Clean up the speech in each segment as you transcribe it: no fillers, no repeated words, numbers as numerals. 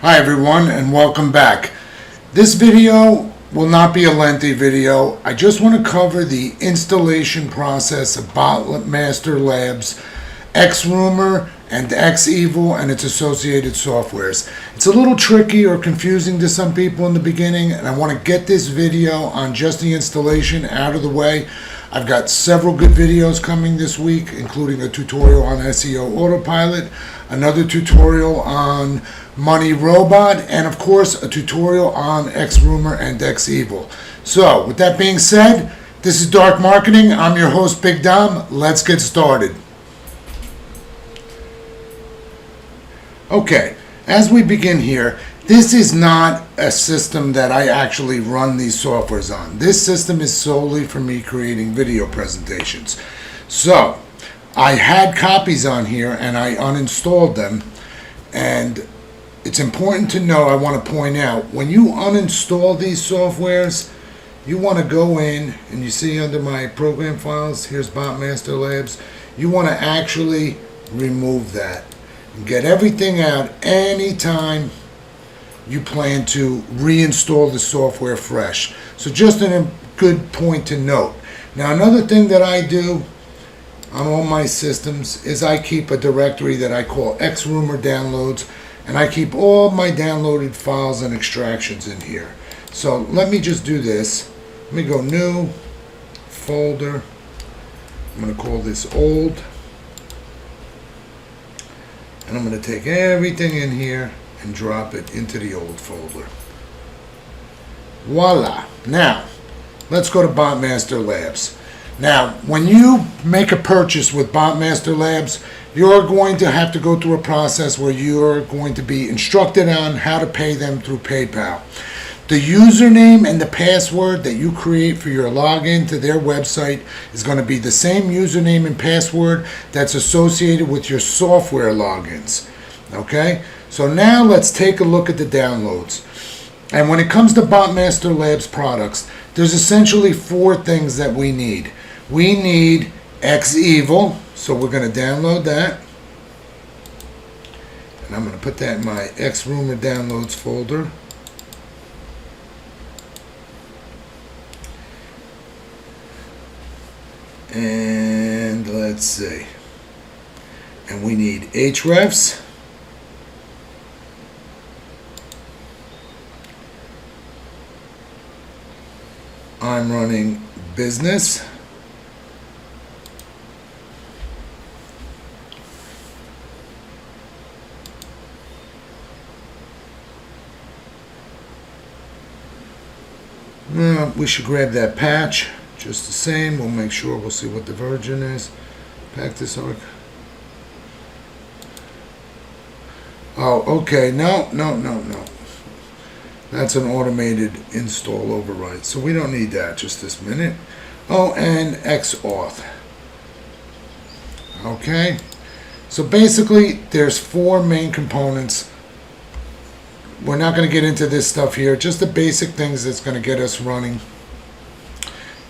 Hi everyone and welcome back. This video will not be a lengthy video. I just want to cover the installation process of Botmaster Labs, XRumer and XEvil and its associated softwares. It's a little tricky or confusing to some people in the beginning, and I want to get this video on just the installation out of the way. I've got several good videos coming this week, including a tutorial on SEO Autopilot, another tutorial on Money Robot, and of course a tutorial on XRumer and XEvil. So with that being said, this is Dark Marketing. I'm your host Big Dom. Let's get started. Okay, as we begin here, this is not a system that I actually run these softwares on. This system is solely for me creating video presentations. So I had copies on here and I uninstalled them, and it's important to know, I want to point out, when you uninstall these softwares, you want to go in and you see under my program files, here's Botmaster Labs, you want to actually remove that and get everything out anytime you plan to reinstall the software fresh. So just a good point to note. Now another thing that I do on all my systems is I keep a directory that I call XRumer downloads, and I keep all my downloaded files and extractions in here. So let me just do this. Let me go new folder. I'm going to call this old, and I'm going to take everything in here and drop it into the old folder. Voila. Now let's go to Botmaster Labs. Now when you make a purchase with Botmaster Labs, you're going to have to go through a process where you're going to be instructed on how to pay them through PayPal. The username and the password that you create for your login to their website is going to be the same username and password that's associated with your software logins. Okay? So now let's take a look at the downloads. And when it comes to Botmaster Labs products, there's essentially four things that we need. We need XEvil, so we're going to download that. And I'm going to put that in my XRumer downloads folder. And let's see. And we need Hrefs. I'm running business. Well, we should grab that patch just the same. We'll make sure, we'll see what the version is. Pack this arc. Oh, okay. No. That's an automated install override, so we don't need that just this minute. Oh, and XAuth. Okay, so basically there's four main components. We're not going to get into this stuff here, just the basic things that's going to get us running.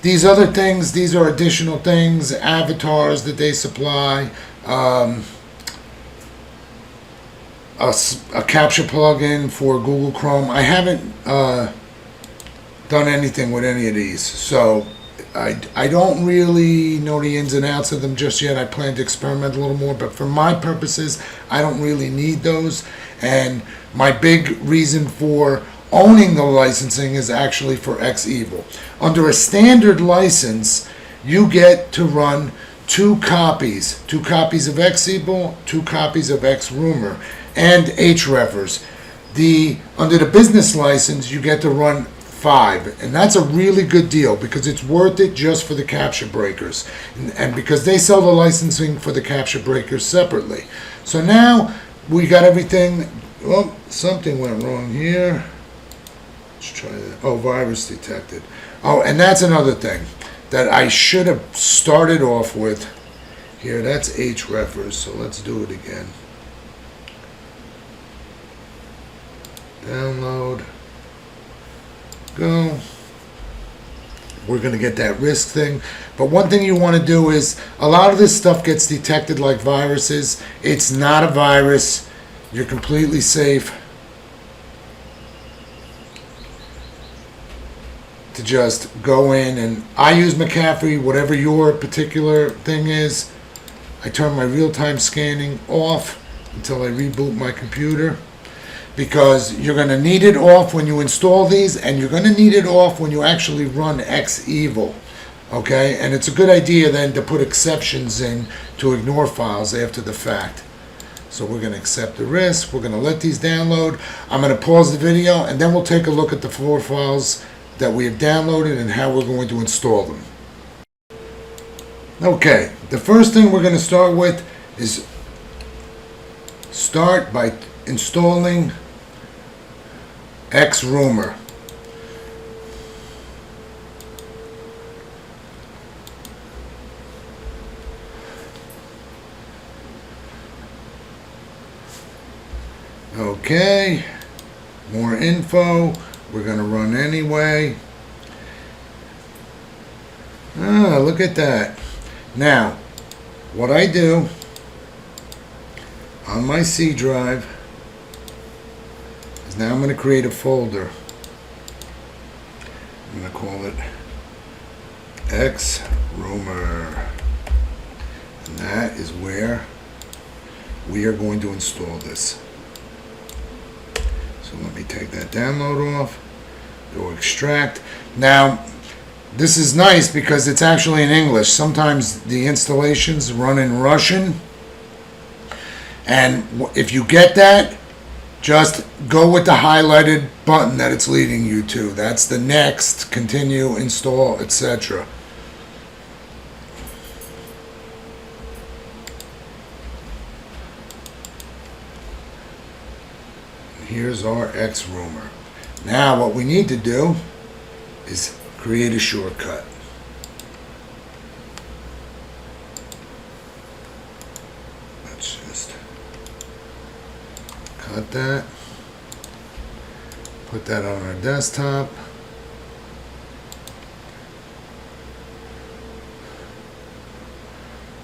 These other things, these are additional things, avatars that they supply, a Captcha plugin for Google Chrome. I haven't done anything with any of these, so I don't really know the ins and outs of them just yet. I plan to experiment a little more, but for my purposes, I don't really need those. And my big reason for owning the licensing is actually for XEvil. Under a standard license, you get to run two copies of XEvil, two copies of XRumer, and Hrefers. Under the business license, you get to run 5, and that's a really good deal because it's worth it just for the Captcha breakers, and because they sell the licensing for the Captcha breakers separately. So now we got everything. Well, something went wrong here. Let's try that. Oh, virus detected. Oh, and that's another thing that I should have started off with here. That's Hrefers, so let's do it again. Download. Go. We're going to get that risk thing. But one thing you want to do is, a lot of this stuff gets detected like viruses. It's not a virus. You're completely safe. to just go in, and I use McAfee, whatever your particular thing is. I turn my real-time scanning off until I reboot my computer, because you're going to need it off when you install these, and you're going to need it off when you actually run XEvil. Okay, and it's a good idea then to put exceptions in to ignore files after the fact. So we're going to accept the risk. We're going to let these download. I'm going to pause the video, and then we'll take a look at the 4 files that we have downloaded and how we're going to install them. Okay, the first thing we're going to start with is start by installing XRumer. Okay, more info. We're going to run anyway. Ah, look at that. Now, what I do on my C drive is now I'm going to create a folder. I'm going to call it XRumer. And that is where we are going to install this. So let me take that download off, go extract. Now, this is nice because it's actually in English. Sometimes the installations run in Russian. And if you get that, just go with the highlighted button that it's leading you to. That's the next, continue, install, etc. Here's our XRumer. Now what we need to do is create a shortcut. Let's just cut that. Put that on our desktop.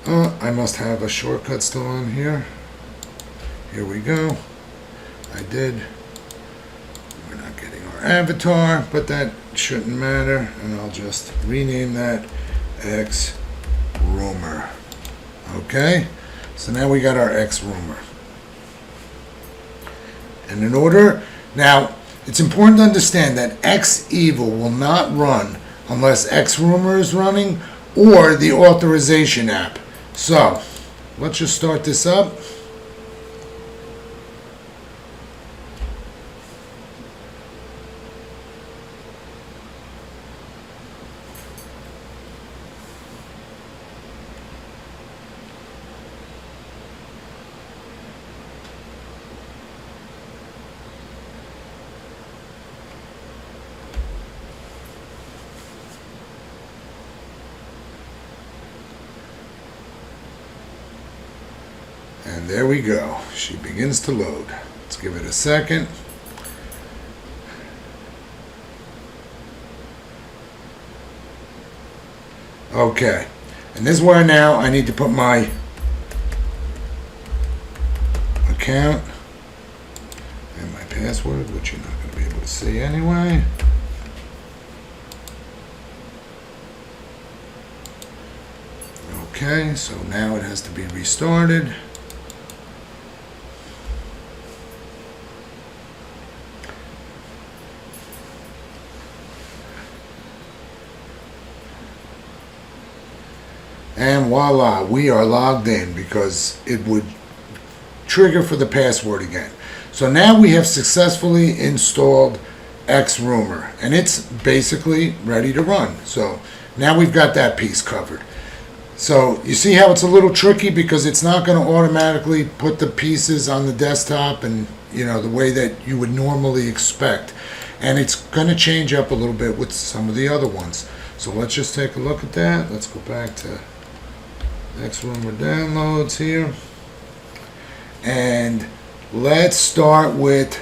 Oh, I must have a shortcut still on here. Here we go. I did. We're not getting our avatar, but that shouldn't matter, and I'll just rename that XRumer. Okay, so now we got our XRumer. And in order, now it's important to understand that XEvil will not run unless XRumer is running or the authorization app. So let's just start this up. And there we go. She begins to load. Let's give it a second. Okay. And this is where now I need to put my account and my password, which you're not going to be able to see anyway. Okay, so now it has to be restarted. And voila, we are logged in because it would trigger for the password again. So now we have successfully installed XRumer and it's basically ready to run. So now we've got that piece covered. So you see how it's a little tricky because it's not going to automatically put the pieces on the desktop and the way that you would normally expect. And it's going to change up a little bit with some of the other ones. So let's just take a look at that. Let's go back to XRumer downloads here. And let's start with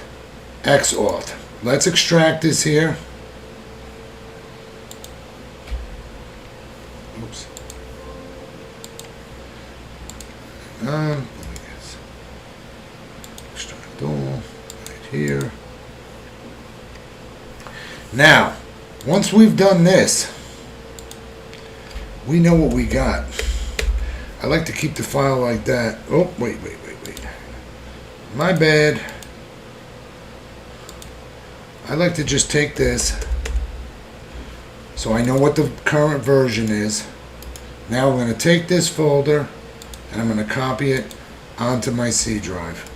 XAuth. Let's extract this here. Oops. Let me guess. Extract all right here. Now, Once we've done this, we know what we got. I like to keep the file like that. Oh, wait. My bad. I like to just take this so I know what the current version is. Now I'm going to take this folder and I'm going to copy it onto my C drive.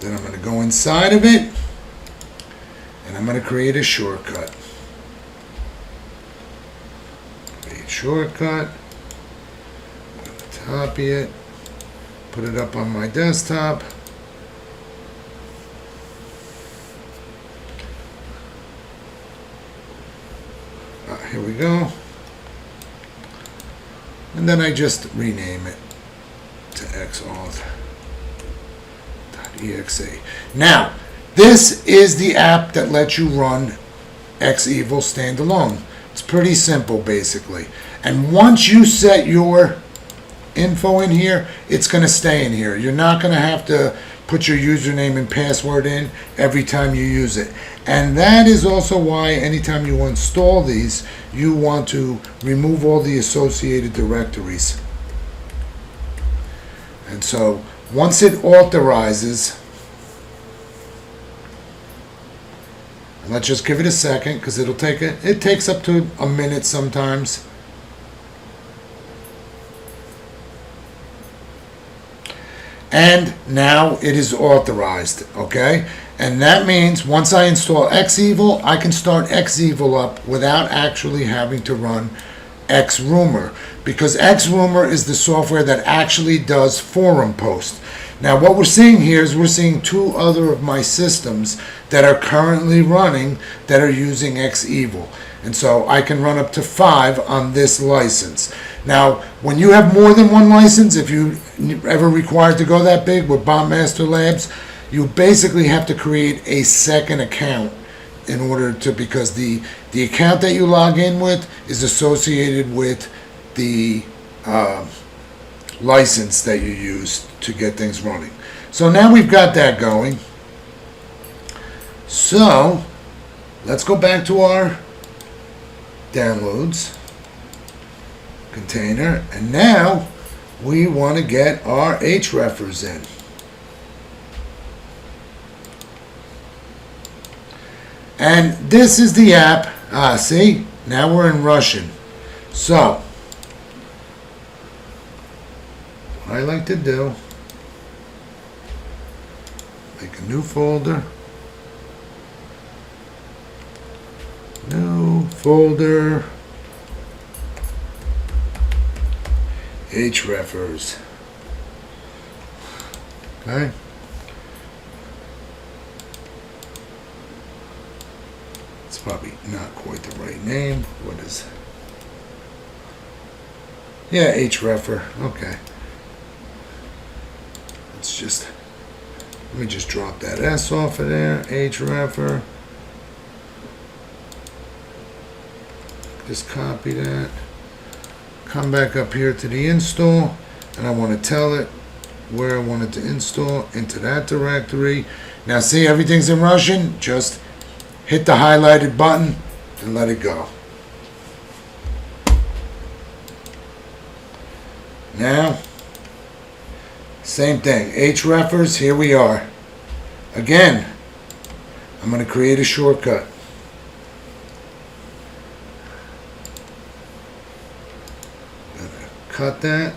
Then I'm going to go inside of it and I'm going to create a shortcut. Create shortcut. I'm going to copy it, put it up on my desktop. Here we go. And then I just rename it to xauth.exe. Now, this is the app that lets you run XEvil standalone. It's pretty simple, basically. And once you set your info in here, it's going to stay in here. You're not going to have to put your username and password in every time you use it. And that is also why anytime you install these, you want to remove all the associated directories. And so once it authorizes, let's just give it a second because it takes up to a minute sometimes. And now it is authorized, okay? And that means once I install XEvil, I can start XEvil up without actually having to run XRumer, because XRumer is the software that actually does forum posts. Now what we're seeing here is we're seeing two other of my systems that are currently running that are using XEvil. And so I can run up to 5 on this license. Now, when you have more than one license, if you ever required to go that big with Bombmaster Labs, you basically have to create a second account in order to, because the account that you log in with is associated with the license that you use to get things running. So now we've got that going. So let's go back to our downloads container, and now we want to get our Hrefers in. And this is the app. See, now we're in Russian. So what I like to do, make a new folder. New folder. Hrefers. Okay. It's probably not quite the right name. What is? Yeah, Hrefer. Okay. Let's just, let me just drop that S off of there. Hrefer. Just copy that. Come back up here to the install, and I want to tell it where I want it to install, into that directory. Now see, everything's in Russian. Just hit the highlighted button and let it go. Now, same thing. Hrefers, here we are. Again, I'm going to create a shortcut. Cut that,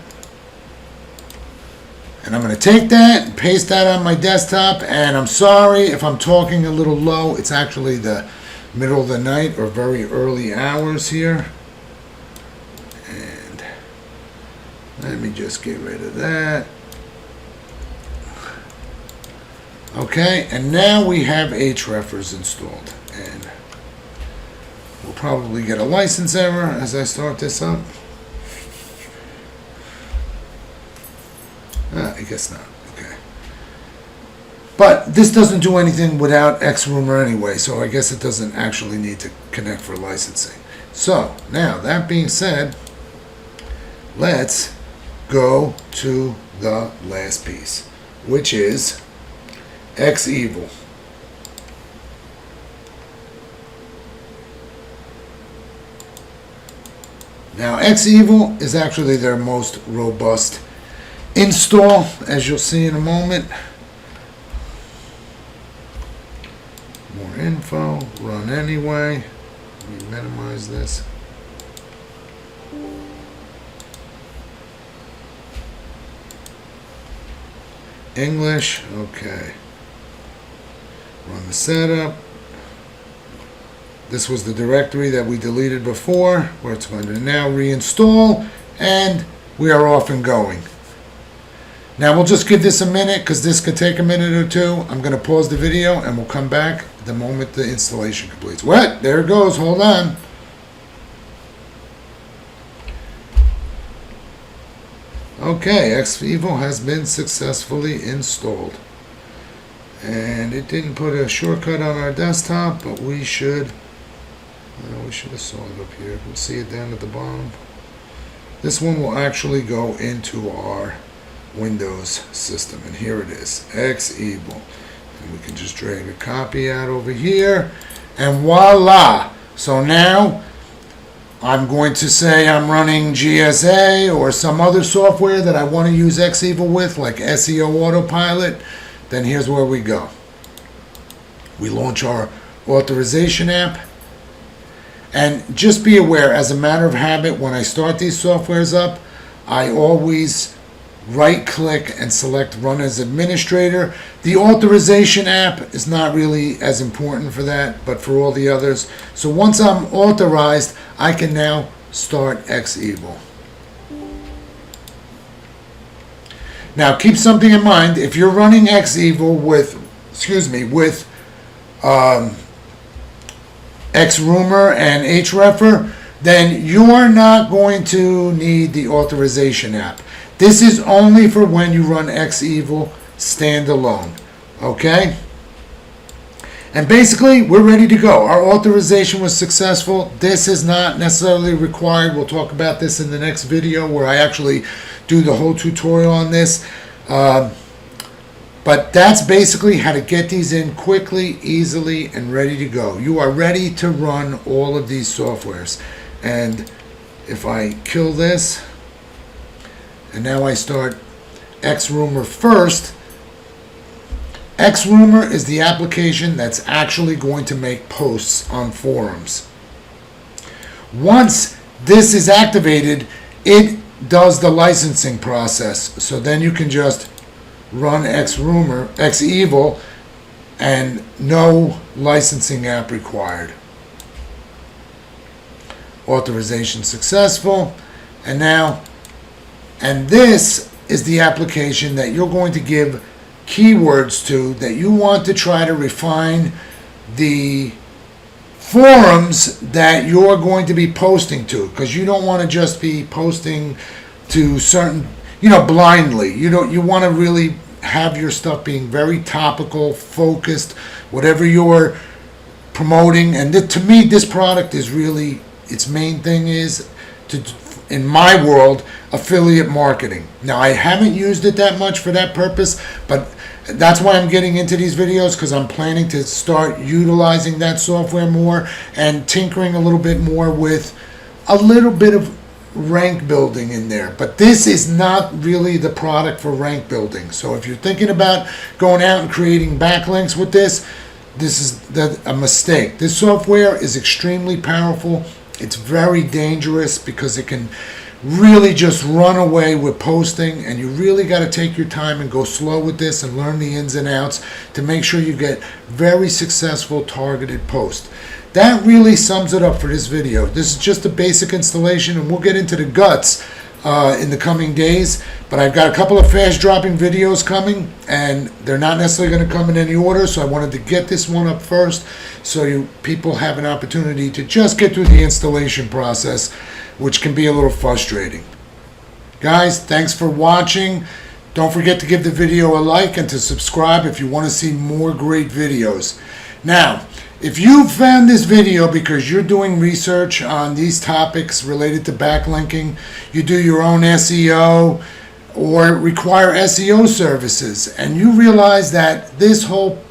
and I'm going to take that and paste that on my desktop. And I'm sorry if I'm talking a little low. It's actually the middle of the night or very early hours here. And let me just get rid of that. Okay, and now we have Hrefers installed, and we'll probably get a license error as I start this up. I guess not. Okay. But this doesn't do anything without XRumer anyway, so I guess it doesn't actually need to connect for licensing. So, now, that being said, let's go to the last piece, which is XEvil. Now, XEvil is actually their most robust install, as you'll see in a moment. More info, run anyway. Let me minimize this. English, okay. Run the setup. This was the directory that we deleted before, where it's going to now reinstall, and we are off and going. Now we'll just give this a minute, because this could take a minute or two. I'm going to pause the video, and we'll come back the moment the installation completes. What? There it goes. Hold on. Okay, XEvil has been successfully installed. And it didn't put a shortcut on our desktop, but we should have saw it up here. We'll see it down at the bottom. This one will actually go into our Windows system, and here it is, XEvil. And we can just drag a copy out over here, and voila! So now I'm going to say I'm running GSA or some other software that I want to use XEvil with, like SEO Autopilot. Then here's where we go. We launch our authorization app. And just be aware, as a matter of habit, when I start these softwares up, I always right-click and select Run as Administrator. The authorization app is not really as important for that, but for all the others. So once I'm authorized, I can now start XEvil. Now keep something in mind. If you're running XEvil with XRumer and Hrefer, then you are not going to need the authorization app. This is only for when you run XEvil standalone. Okay? And basically, we're ready to go. Our authorization was successful. This is not necessarily required. We'll talk about this in the next video where I actually do the whole tutorial on this. But that's basically how to get these in quickly, easily, and ready to go. You are ready to run all of these softwares. And if I kill this, and now I start XRumer first, XRumer is the application that's actually going to make posts on forums. Once this is activated, it does the licensing process. So then you can just run XEvil, and no licensing app required. Authorization successful. And now, and this is the application that you're going to give keywords to, that you want to try to refine the forums that you're going to be posting to, because you don't want to just be posting to certain, blindly. You want to really have your stuff being very topical, focused, whatever you're promoting. And to me, this product is really, its main thing is, in my world, affiliate marketing. Now, I haven't used it that much for that purpose, but that's why I'm getting into these videos, because I'm planning to start utilizing that software more and tinkering a little bit more with a little bit of rank building in there. But this is not really the product for rank building. So if you're thinking about going out and creating backlinks with this, this is a mistake. This software is extremely powerful. It's very dangerous because it can really just run away with posting, and you really got to take your time and go slow with this and learn the ins and outs to make sure you get very successful targeted posts. That really sums it up for this video. This is just a basic installation, and we'll get into the guts in the coming days. But I've got a couple of fast dropping videos coming, and they're not necessarily going to come in any order, so I wanted to get this one up first so you people have an opportunity to just get through the installation process, which can be a little frustrating. Guys, thanks for watching. Don't forget to give the video a like and to subscribe if you want to see more great videos. Now, if you found this video because you're doing research on these topics related to backlinking, you do your own SEO or require SEO services, and you realize that this whole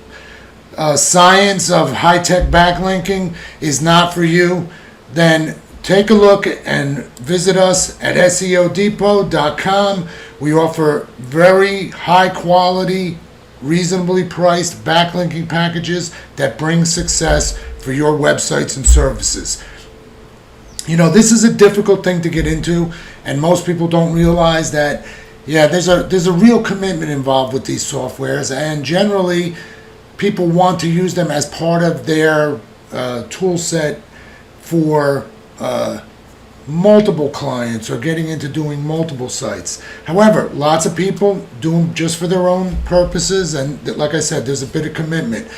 science of high-tech backlinking is not for you, then take a look and visit us at SEOdepot.com. We offer very high quality, reasonably priced backlinking packages that bring success for your websites and services. You know, this is a difficult thing to get into, and most people don't realize that, yeah, there's a real commitment involved with these softwares, and generally people want to use them as part of their tool set for multiple clients or getting into doing multiple sites. However, lots of people do them just for their own purposes, and like I said, there's a bit of commitment.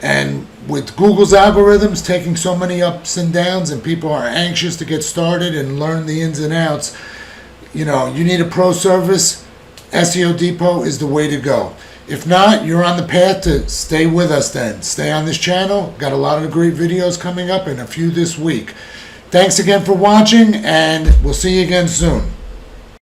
And with Google's algorithms taking so many ups and downs, and people are anxious to get started and learn the ins and outs, you know, you need a pro service, SEO Depot is the way to go. If not, you're on the path to stay with us then. Stay on this channel. Got a lot of great videos coming up and a few this week. Thanks again for watching, and we'll see you again soon.